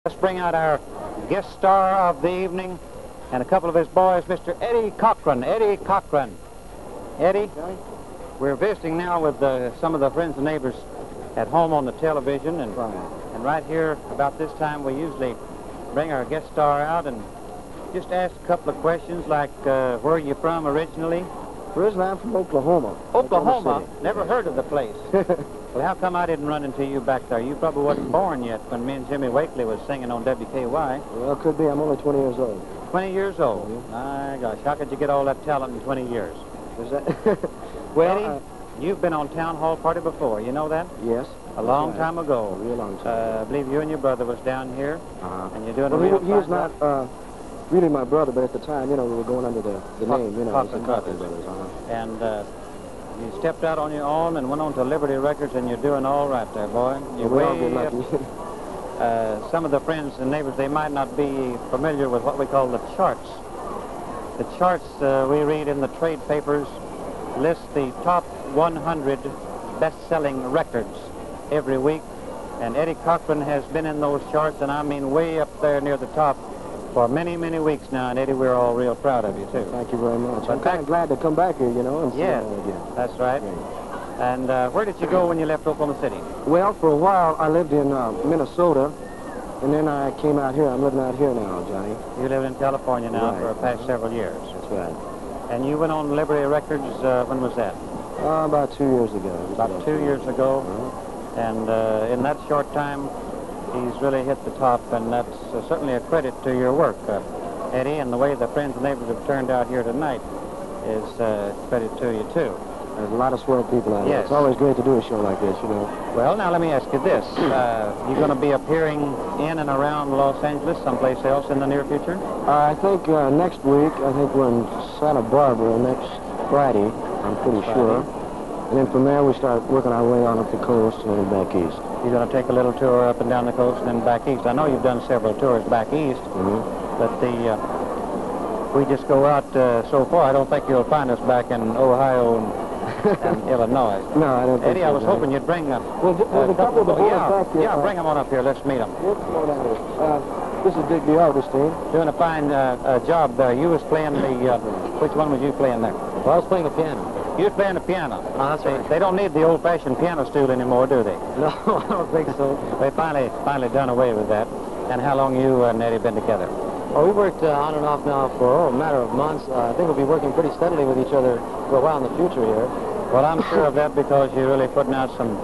Let's bring out our guest star of the evening and a couple of his boys, Mr. Eddie Cochran. Eddie Cochran. Eddie, we're visiting now with some of the friends and neighbors at home on the television. And right here, about this time, we usually bring our guest star out and just ask a couple of questions like, where are you from originally? Originally, I'm from Oklahoma. Oklahoma? Never heard of the place. Well, how come I didn't run into you back there? You probably wasn't born yet when me and Jimmy Wakely was singing on WKY. Well, could be. I'm only 20 years old. 20 years old? My gosh, how could you get all that talent in 20 years? Is that... Well, Eddie, you've been on Town Hall Party before, you know that? Yes. A long time ago. A real long time. I believe you and your brother was down here, and you're doing he was not really my brother, but at the time, you know, we were going under the name, you know, Cochran Brothers. And you stepped out on your own and went on to Liberty Records, and you're doing all right there, boy. You're way up. Some of the friends and neighbors, they might not be familiar with what we call the charts. The charts we read in the trade papers list the top 100 best-selling records every week, and Eddie Cochran has been in those charts, and I mean way up there near the top for many, many weeks now. And Eddie, we're all real proud of you, too. Thank you very much. I'm kind of glad to come back here, you know, and see yeah, you all again. That's right. Yeah. And where did you go when you left Oklahoma City? Well, for a while, I lived in Minnesota, and then I came out here. I'm living out here now, Johnny. You live in California now for the past several years. That's right. And you went on Liberty Records, when was that? About 2 years ago. About 2 years ago. And in that short time, he's really hit the top, and that's certainly a credit to your work, Eddie, and the way the friends and neighbors have turned out here tonight is credit to you, too. There's a lot of swell people out here. Yes. It's always great to do a show like this, you know. Well, now let me ask you this. You're going to be appearing in and around Los Angeles, someplace else in the near future? I think next week, I think we're in Santa Barbara next Friday, I'm pretty sure. And then from there, we start working our way on up the coast and then back east. You're going to take a little tour up and down the coast and then back east. I know you've done several tours back east, but we just go out so far. I don't think you'll find us back in Ohio and Illinois. No, I don't think Eddie, so, I was hoping you'd bring there's a couple of the boys back here. Yeah, bring them on up here. Let's meet them. This is Digby Augustine. Doing a fine job there. You was playing the, which one was you playing there? Well, I was playing the piano. You was playing the piano. Oh, that's right. They don't need the old-fashioned piano stool anymore, do they? No, I don't think so. They finally done away with that. And how long you and Eddie been together? Well, we worked on and off now for a matter of months. I think we'll be working pretty steadily with each other for a while in the future here. Well, I'm sure of that because you're really putting out some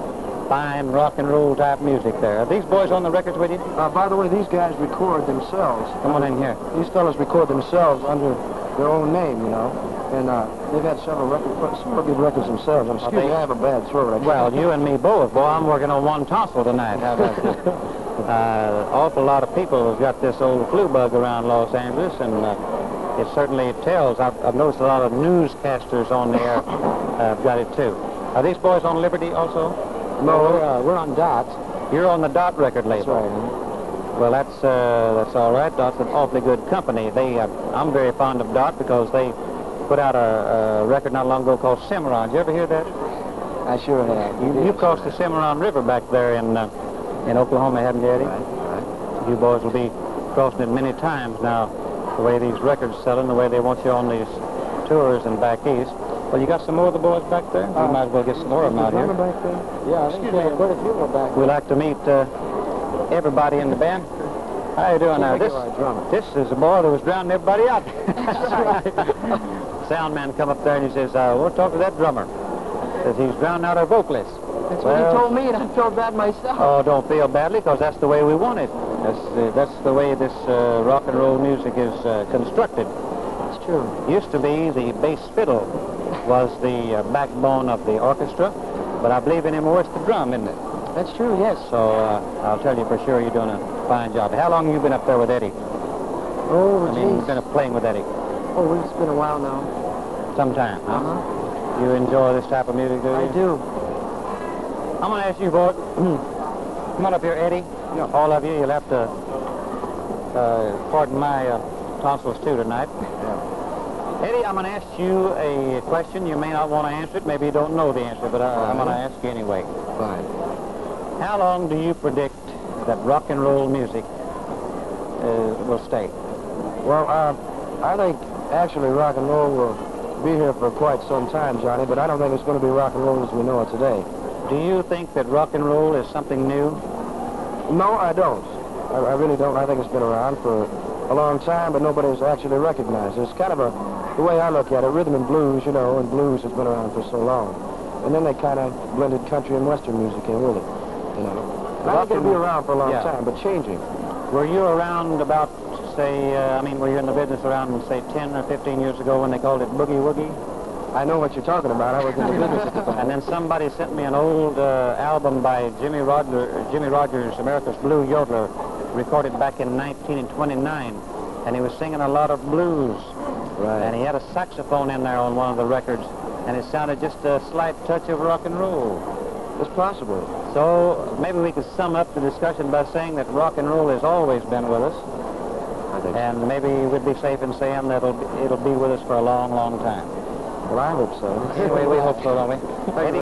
fine rock and roll type music there. Are these boys on the records with you? By the way, these guys record themselves. Come on in here. These fellas record themselves under their own name, you know. And they've had several good records themselves. Excuse me, I have a bad throat. Well, you and me both. Boy, I'm working on one tonsil tonight. How about this? Awful lot of people have got this old flu bug around Los Angeles, and it certainly tells. I've noticed a lot of newscasters on the air have got it, too. Are these boys on Liberty also? No, we're on Dot. You're on the Dot record label. That's right. Well, that's all right. Dot's an awfully good company. I'm very fond of Dot because they put out a record not long ago called Cimarron. Did you ever hear that? I sure have. You crossed the Cimarron River back there in Oklahoma, haven't you, Eddie? Right. You boys will be crossing it many times now, the way these records are selling, the way they want you on these tours and back east. Well, you got some more of the boys back there? You might as well get some more of them out here. Back there? Yeah, I think quite a few more back there. We'd like to meet everybody in the band. How you doing now? This is a boy that was drowning everybody out. Sound man come up there and he says, we'll talk to that drummer. Says he's drowning out our vocalists. That's what he told me, and I felt bad myself. Oh, don't feel badly, because that's the way we want it. That's the way this rock and roll music is constructed. It's true. Used to be the bass fiddle was the backbone of the orchestra, but I believe anymore it's the drum, isn't it? That's true, yes. So I'll tell you for sure you're doing a fine job. How long have you been up there with Eddie? Oh, you've been playing with Eddie? Oh, it's been a while now. Some time, huh? Uh-huh. You enjoy this type of music, do you? I do. I'm going to ask you, boy. Come on up here, Eddie. Yeah. All of you, you'll have to pardon my tonsils, too, tonight. Yeah. Eddie, I'm going to ask you a question. You may not want to answer it. Maybe you don't know the answer, but I'm going to ask you anyway. Fine. How long do you predict that rock and roll music will stay? Well, I think actually rock and roll will be here for quite some time, Johnny, but I don't think it's going to be rock and roll as we know it today. Do you think that rock and roll is something new? No, I don't. I really don't. I think it's been around for a long time, but nobody's actually recognized it. It's kind of the way I look at it, rhythm and blues, you know, and blues has been around for so long. And then they kind of blended country and western music in with it, you know. And I think it'll be around for a long time, but changing. Were you around about, say, were you in the business around, say, 10 or 15 years ago when they called it boogie woogie? I know what you're talking about. I was in the business at the time. And then somebody sent me an old album by Jimmy Rogers, America's Blue Yodeler, recorded back in 1929, and he was singing a lot of blues. Right. And he had a saxophone in there on one of the records, and it sounded just a slight touch of rock and roll. It's possible. So maybe we could sum up the discussion by saying that rock and roll has always been with us. I think And maybe we'd be safe in saying that it'll be with us for a long, long time. Well, I hope so. Anyway, we hope so, don't we? Eddie